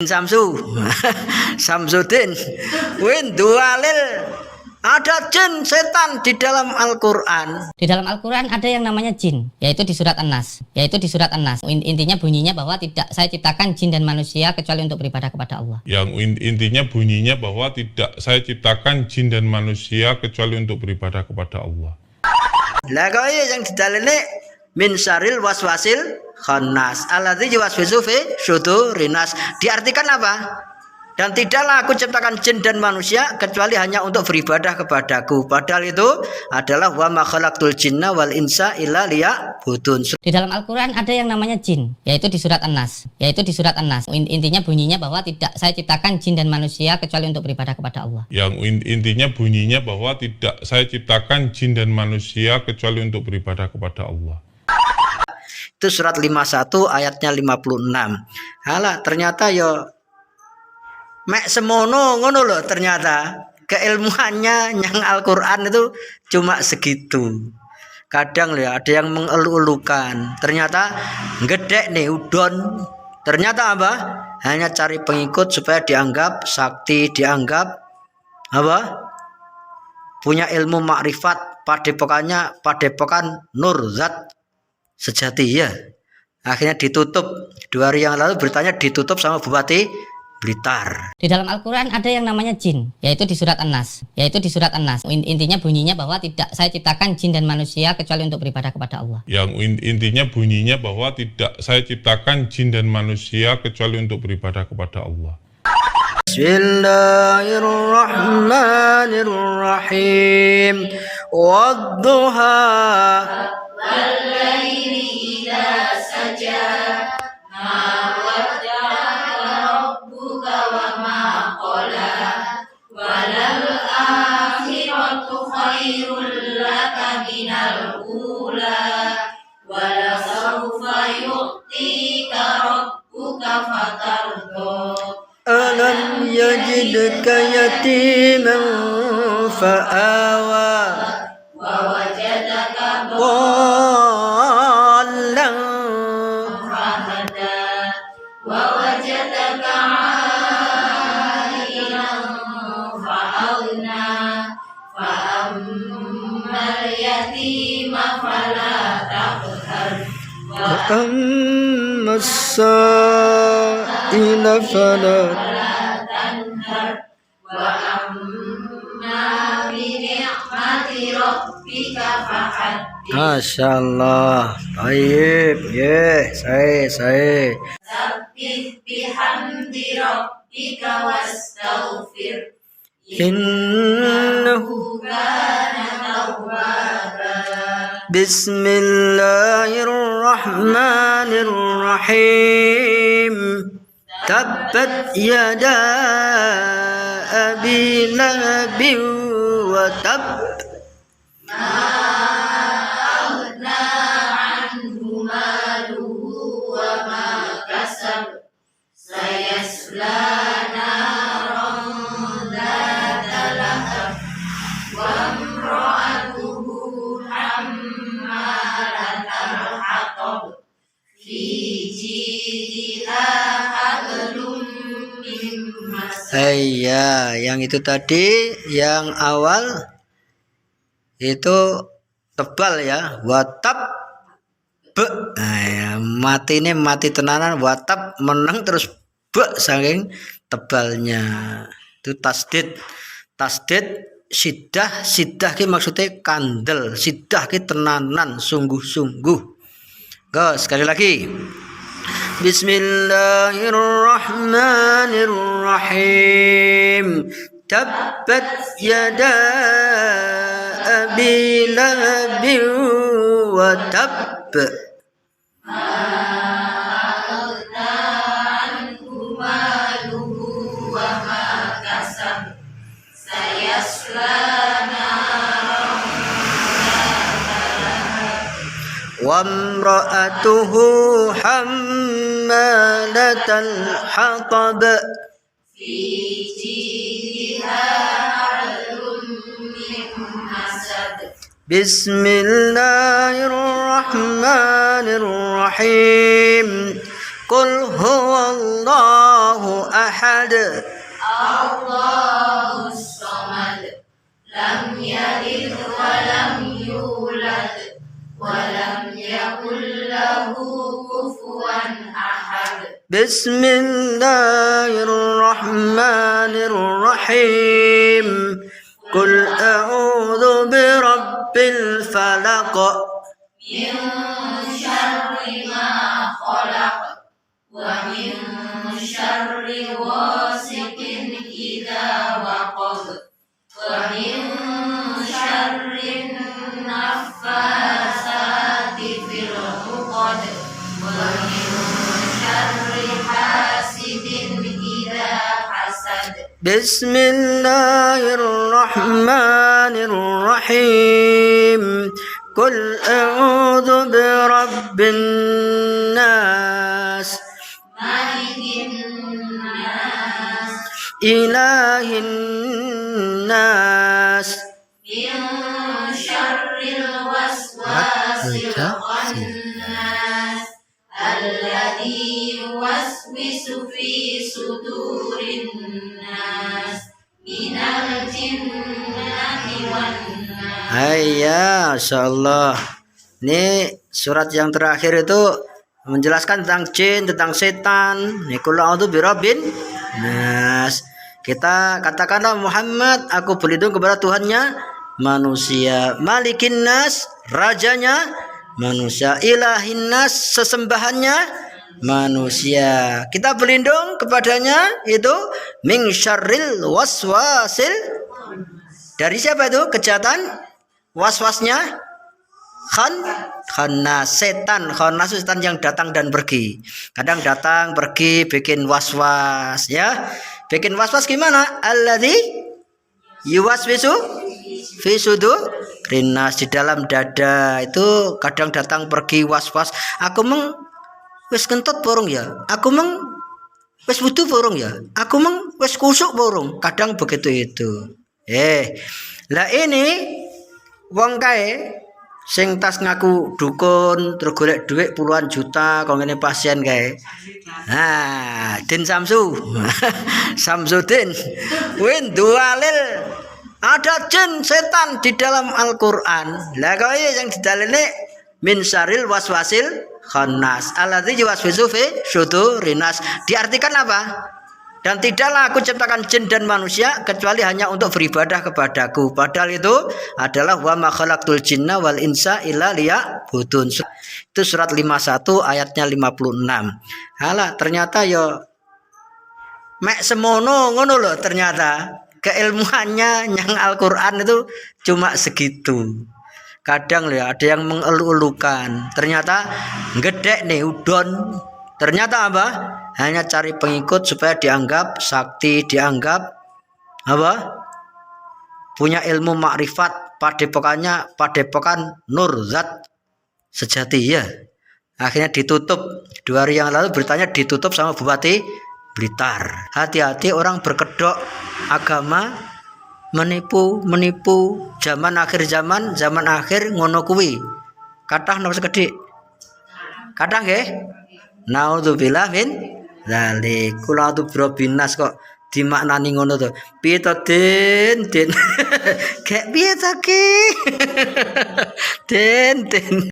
Samsu Samsudin Win dualil ada jin setan di dalam Al-Quran. Di dalam Al-Quran ada yang namanya jin, yaitu di surat An-Nas. Intinya bunyinya bahwa tidak saya ciptakan jin dan manusia kecuali untuk beribadah kepada Allah. Intinya bunyinya bahwa tidak saya ciptakan jin dan manusia kecuali untuk beribadah kepada Allah. Lah kok yang didalilne min syarril waswasil khannas alladzi yuwaswisu fi sudurinas. Diartikan apa? Dan tidaklah aku ciptakan jin dan manusia kecuali hanya untuk beribadah kepadaku. Padahal itu adalah wa ma khalaqtul jinna wal insa illa liya'budun. Di dalam Al-Quran ada yang namanya jin, yaitu di surat An-Nas. Intinya bunyinya bahwa tidak saya ciptakan jin dan manusia kecuali untuk beribadah kepada Allah. Intinya bunyinya bahwa tidak saya ciptakan jin dan manusia kecuali untuk beribadah kepada Allah. Itu surat 51 ayatnya 56. Halah, ternyata yo mek semono ngono loh, ternyata keilmuannya yang Al-Quran itu cuma segitu. Kadang ya ada yang mengeluh-elukan, ternyata gede nih udon. Ternyata apa? Hanya cari pengikut supaya dianggap sakti, dianggap apa? Punya ilmu makrifat, padepokan nur zat sejati ya. Akhirnya ditutup 2 hari yang lalu, beritanya ditutup sama Bupati Blitar. Di dalam Al-Quran ada yang namanya jin, yaitu di surat An-Nas. Intinya bunyinya bahwa tidak saya ciptakan jin dan manusia kecuali untuk beribadah kepada Allah. Intinya bunyinya bahwa tidak saya ciptakan jin dan manusia kecuali untuk beribadah kepada Allah. Bismillahirrahmanirrahim. Wadduha wal-laili idza saja ma wadda'aka rabbuka wa ma qala walal akhiratu khairul laka minal ula wa la sawfa yu'tika rabbuka fatarda alam yajidka yatiman fa'awa wa wajadaka dhallan fahada wa wajadaka 'ailan fa'aghna fa ammal yatima fala taqhar wa amma as-sa'ila fala tanhar wa amma bi ni'mati rabbika fahaddith. Masya Allah. Baik, ya, saya. Sabbih bihamdi rabbika wastaghfir Innahu kana tawwaba. Bismillahirrahmanirrahim. Tabbat yada abi lahabin wa tab. Aghna anhu maluhu wa ma kasab sayasla naran dhata lahab wa imra'atuhu hammalatal hatab fi jidha hablum min masad. Iya, yang itu tadi yang awal itu tebal ya, watab be. Nah, ya, mati ini mati tenanan, watab menang terus be saking tebalnya. Itu tasdid sidah ki maksudnya kandel, sidah ki tenanan sungguh-sungguh. Sekali lagi. Bismillahirrahmanirrahim. Tabbat yada abi lahabin wa tab. Aghna anhu maluhu wa ma kasab sayasla naran dhata lahab Wa imra'atuhu hammalatal hatab fi jidha hablum min masad. Bismillahirrahmanirrahim. Qul huwallahu ahad. Allahus samad. Lam yalid wa lam yulad wa lam yakul lahu kufuwan ahad. Bismillahirrahmanirrahim. Qul a'udzu birabbil falaq. Min syarri ma khalaq wa min syarri ghasiqin idza waqab wa min syarri naffasati fil 'uqad wa min syarri hasidin idza hasad. Bismillahirrahmanirrahim. Qul a'udzu birabbin nas, Malikin nas, ilahin nas, min syarril waswasil khannas, alladzi yuwaswisu fi sudurin nas, minal jinnati wan nas. Hayya, insyaallah. Ini surat yang terakhir itu menjelaskan tentang jin, tentang setan. Ini qul a'udzu birabbin nas. Kita katakanlah Muhammad, aku berlindung kepada Tuhannya manusia, Malikin nas, rajanya manusia, Ilahin nas, sesembahannya manusia. Kita berlindung kepadanya itu min syarril waswasil. Dari siapa itu kejahatan? Waswasnya khannas, setan. Khannas setan yang datang dan pergi. Kadang datang pergi bikin waswas, ya. Bikin waswas gimana? Alladzi yuwaswisu fi sudurin nas, di dalam dada itu kadang datang pergi waswas. Aku meng wis kentut porong ya. Aku meng wis wudu porong ya. Aku meng wis kusuk porong. Kadang begitu itu. Lah ini wong kae sing tas ngaku dukun terus golek duit puluhan juta kok ngene pasien kae. Nah, Din Samsu. Samsudin. Win dualil ada jin setan di dalam Al-Qur'an. Lah kok yang didalilne min syarril waswasil khannas alladzi yuwaswisu fi sudurinas. Diartikan apa? Dan tidaklah aku ciptakan jin dan manusia kecuali hanya untuk beribadah kepadaku. Padahal itu adalah wa ma khalaqtul jinna wal insa illa liya'budun. Itu surat 51 ayatnya 56. Halah, ternyata yo mek semono ngono loh ternyata. Keilmuannya yang Al-Qur'an itu cuma segitu. Kadang ya ada yang mengelu-elukan. Ternyata gedek nih udon. Ternyata apa? Hanya cari pengikut supaya dianggap sakti, dianggap apa? Punya ilmu makrifat, padepokan nur zat sejati ya. Akhirnya ditutup. 2 hari yang lalu beritanya ditutup sama Bupati Blitar. Hati-hati orang berkedok agama menipu zaman akhir ngono kuwi. Kathah napa sekedhik? Kathah nggih? Naudzubillah min dzalik. Kula atu binas kok dimaknani ngono to. Piye to Den? Kayak piye to ki? Den.